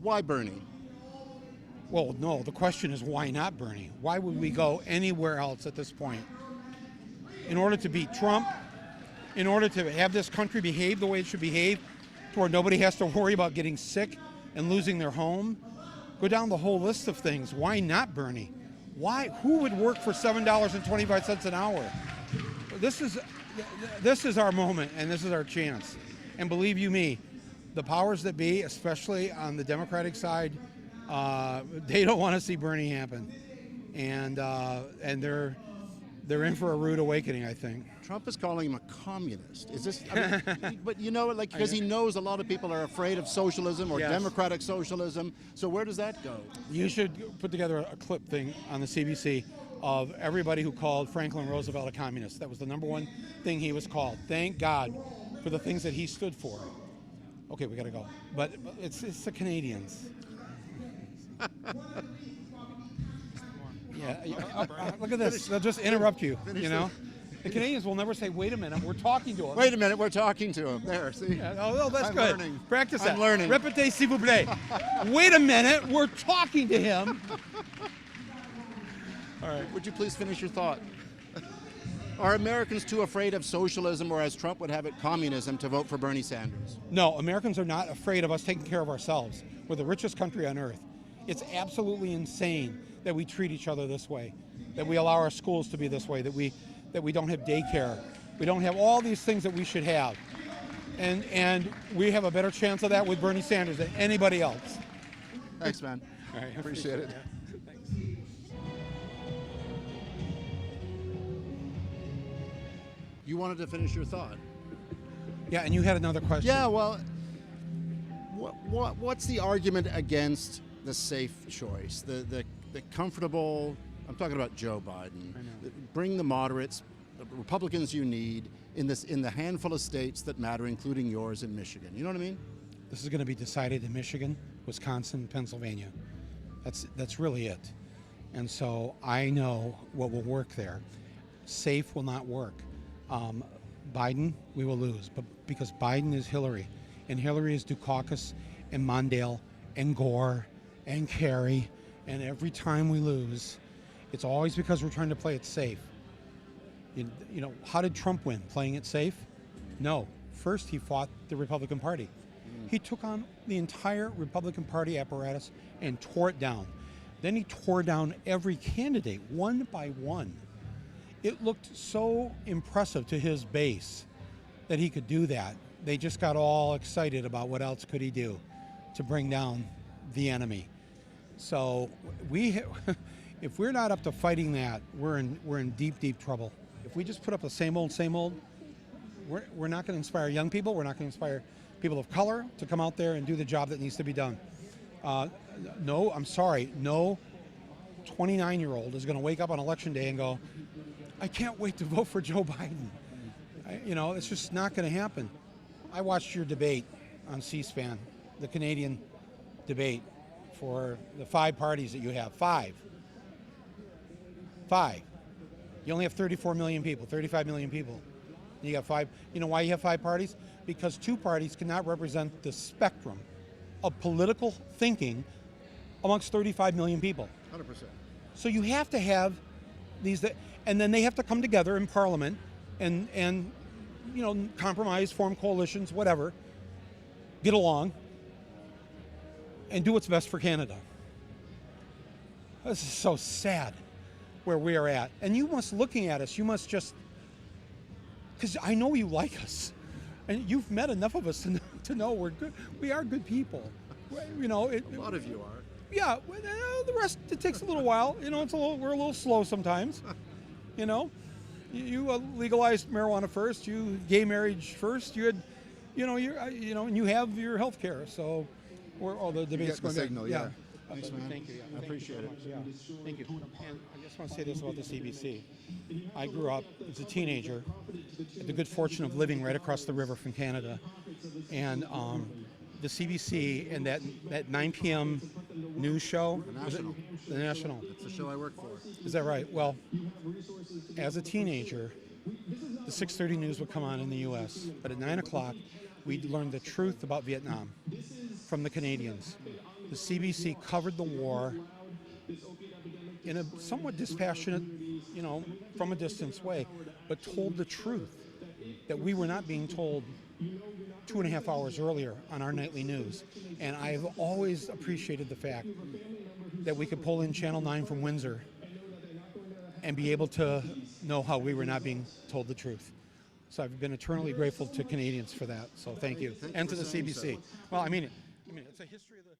Why Bernie? Well, no, the question is why not Bernie? Why would we go anywhere else at this point? In order to beat Trump, in order to have this country behave the way it should behave, to where nobody has to worry about getting sick and losing their home, go down the whole list of things. Why not Bernie? Why? Who would work for $7.25 an hour? This is our moment, and this is our chance. And believe you me, the powers that be, especially on the Democratic side, they don't want to see Bernie happen, and they're in for a rude awakening, I think. Trump is calling him a communist. Is this? I mean, but you know, like, because he knows a lot of people are afraid of socialism or democratic socialism. So where does that go? You should put together a clip thing on the CBC of everybody who called Franklin Roosevelt a communist. That was the #1 thing he was called. Thank God for the things that he stood for. Okay, we got to go. But it's the Canadians. Look at this. They'll just interrupt you, you know? The Canadians will never say, wait a minute, we're talking to him. Wait a minute, we're talking to him. There, see? Yeah, oh, that's I'm good. Learning. Practice that. I'm learning. Répétez, s'il vous plaît. Wait a minute, we're talking to him. All right. Would you please finish your thought? Are Americans too afraid of socialism, or as Trump would have it, communism, to vote for Bernie Sanders? No, Americans are not afraid of us taking care of ourselves. We're the richest country on earth. It's absolutely insane that we treat each other this way, that we allow our schools to be this way, that we don't have daycare. We don't have all these things that we should have. And we have a better chance of that with Bernie Sanders than anybody else. Thanks, man. All right, appreciate it. Yeah. Thanks. You wanted to finish your thought. Yeah, and you had another question. Yeah, well, what's the argument against the safe choice, the comfortable? I'm talking about Joe Biden. Bring the moderates, the Republicans you need in the handful of states that matter, including yours in Michigan. You know what I mean? This is going to be decided in Michigan, Wisconsin, Pennsylvania. That's really it. And so I know what will work there. Safe will not work. Biden, we will lose, but because Biden is Hillary, and Hillary is Dukakis and Mondale and Gore and Kerry, and every time we lose, it's always because we're trying to play it safe. You know, how did Trump win? Playing it safe? No. First, he fought the Republican Party. He took on the entire Republican Party apparatus and tore it down. Then he tore down every candidate, one by one. It looked so impressive to his base that he could do that. They just got all excited about what else could he do to bring down the enemy. So if we're not up to fighting that, we're in deep, deep trouble. If we just put up the same old, we're not going to inspire young people. We're not going to inspire people of color to come out there and do the job that needs to be done. No, I'm sorry. No 29-year-old is going to wake up on election day and go, I can't wait to vote for Joe Biden. It's just not going to happen. I watched your debate on C-SPAN, the Canadian debate for the 5 parties that you have. 5. You only have 34 million people, 35 million people. You got 5. You know why you have 5 parties? Because 2 parties cannot represent the spectrum of political thinking amongst 35 million people. 100%. So you have to have these, and then they have to come together in Parliament and compromise, form coalitions, whatever, get along, and do what's best for Canada. This is so sad where we are at. And you must, looking at us, you must just, because I know you like us, and you've met enough of us to know we're good. We are good people. A lot of you are. Yeah, the rest, it takes a little while. We're a little slow sometimes. You legalized marijuana first. You gay marriage first. You had, and you have your health care. So, the debate's going the signal. Yeah. Thanks, man. Thank you. Yeah. I appreciate it. Yeah. Thank you. And I just want to say this about the CBC. I grew up as a teenager, had the good fortune of living right across the river from Canada, and the CBC and that 9 p.m. news show. The National. It's the show I work for. Is that right? Well, as a teenager, the 6:30 news would come on in the U.S., but at 9 o'clock, we'd learn the truth about Vietnam from the Canadians. the CBC covered the war in a somewhat dispassionate, from a distance way, but told the truth that we were not being told 2.5 hours earlier on our nightly news. And I've always appreciated the fact that we could pull in Channel 9 from Windsor and be able to know how we were not being told the truth. So I've been eternally grateful to Canadians for that. So thank you. And to the CBC. Well, I mean, it's a history of the